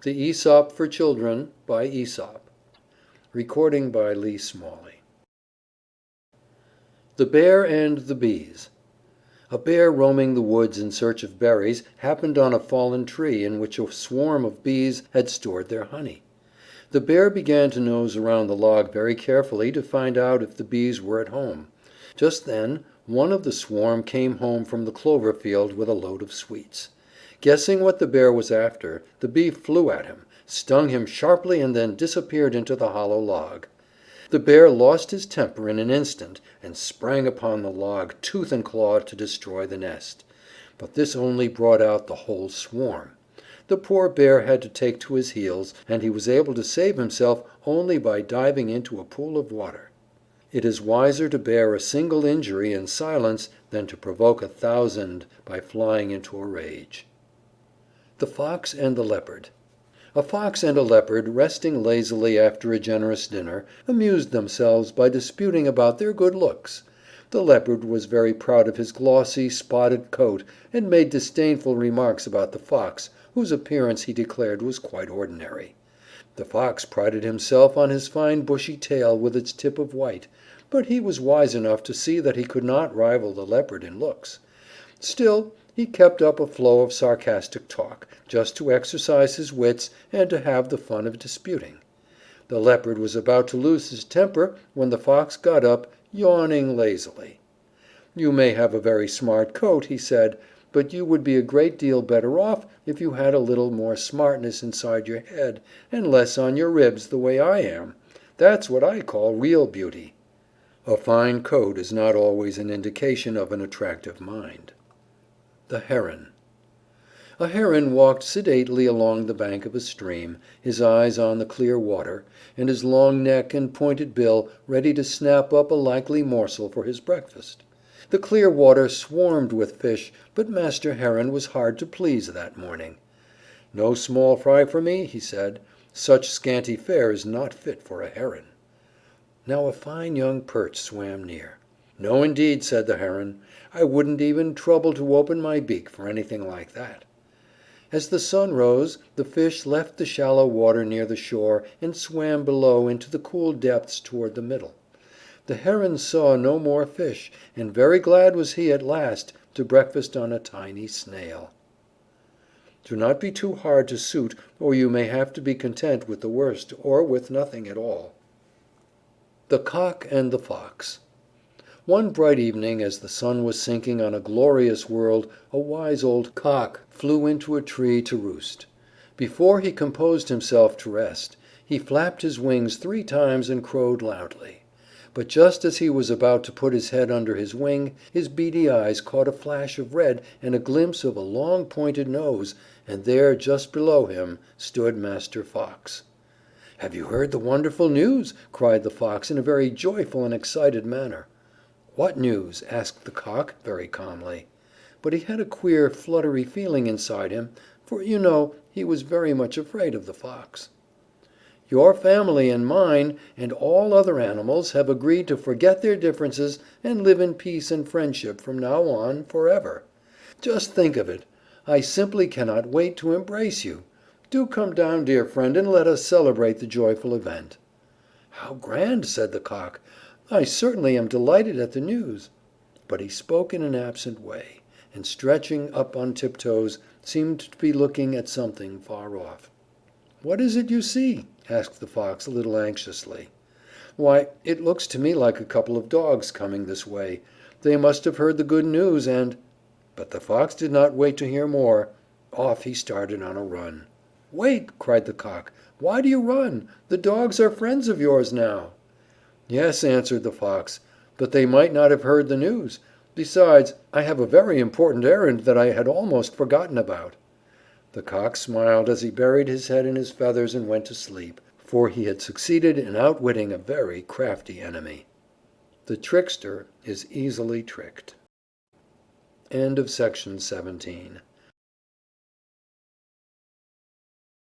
The Aesop for Children by Aesop. Recording by Lee Smalley. The Bear and the Bees. A bear roaming the woods in search of berries happened on a fallen tree in which a swarm of bees had stored their honey. The bear began to nose around the log very carefully to find out if the bees were at home. Just then one of the swarm came home from the clover field with a load of sweets. Guessing what the bear was after, the bee flew at him, stung him sharply and then disappeared into the hollow log. The bear lost his temper in an instant and sprang upon the log tooth and claw to destroy the nest. But this only brought out the whole swarm. The poor bear had to take to his heels, and he was able to save himself only by diving into a pool of water. It is wiser to bear a single injury in silence than to provoke 1,000 by flying into a rage. The Fox and the Leopard. A fox and a leopard, resting lazily after a generous dinner, amused themselves by disputing about their good looks. The leopard was very proud of his glossy, spotted coat, and made disdainful remarks about the fox, whose appearance he declared was quite ordinary. The fox prided himself on his fine bushy tail with its tip of white, but he was wise enough to see that he could not rival the leopard in looks. Still, he kept up a flow of sarcastic talk, just to exercise his wits and to have the fun of disputing. The leopard was about to lose his temper when the fox got up, yawning lazily. "You may have a very smart coat," he said, "but you would be a great deal better off if you had a little more smartness inside your head and less on your ribs the way I am. That's what I call real beauty." A fine coat is not always an indication of an attractive mind. The Heron. A heron walked sedately along the bank of a stream, his eyes on the clear water, and his long neck and pointed bill ready to snap up a likely morsel for his breakfast. The clear water swarmed with fish, but Master Heron was hard to please that morning. "No small fry for me," he said. "Such scanty fare is not fit for a heron." Now a fine young perch swam near. "No, indeed," said the heron. "I wouldn't even trouble to open my beak for anything like that." As the sun rose, the fish left the shallow water near the shore and swam below into the cool depths toward the middle. The heron saw no more fish, and very glad was he at last to breakfast on a tiny snail. Do not be too hard to suit, or you may have to be content with the worst, or with nothing at all. The Cock and the Fox. One bright evening, as the sun was sinking on a glorious world, a wise old cock flew into a tree to roost. Before he composed himself to rest, he flapped his wings 3 times and crowed loudly. But just as he was about to put his head under his wing, his beady eyes caught a flash of red and a glimpse of a long pointed nose, and there, just below him, stood Master Fox. "Have you heard the wonderful news?" cried the fox in a very joyful and excited manner. "What news?" asked the cock very calmly. But he had a queer, fluttery feeling inside him, for, you know, he was very much afraid of the fox. "Your family and mine and all other animals have agreed to forget their differences and live in peace and friendship from now on forever. Just think of it! I simply cannot wait to embrace you. Do come down, dear friend, and let us celebrate the joyful event." "How grand!" said the cock. "I certainly am delighted at the news." But he spoke in an absent way, and stretching up on tiptoes, seemed to be looking at something far off. "What is it you see?" asked the fox a little anxiously. "Why, it looks to me like a couple of dogs coming this way. They must have heard the good news and—" But the fox did not wait to hear more. Off he started on a run. "Wait!" cried the cock. "Why do you run? The dogs are friends of yours now." "Yes," answered the fox, "but they might not have heard the news. Besides, I have a very important errand that I had almost forgotten about." The cock smiled as he buried his head in his feathers and went to sleep, for he had succeeded in outwitting a very crafty enemy. The trickster is easily tricked. End of section 17.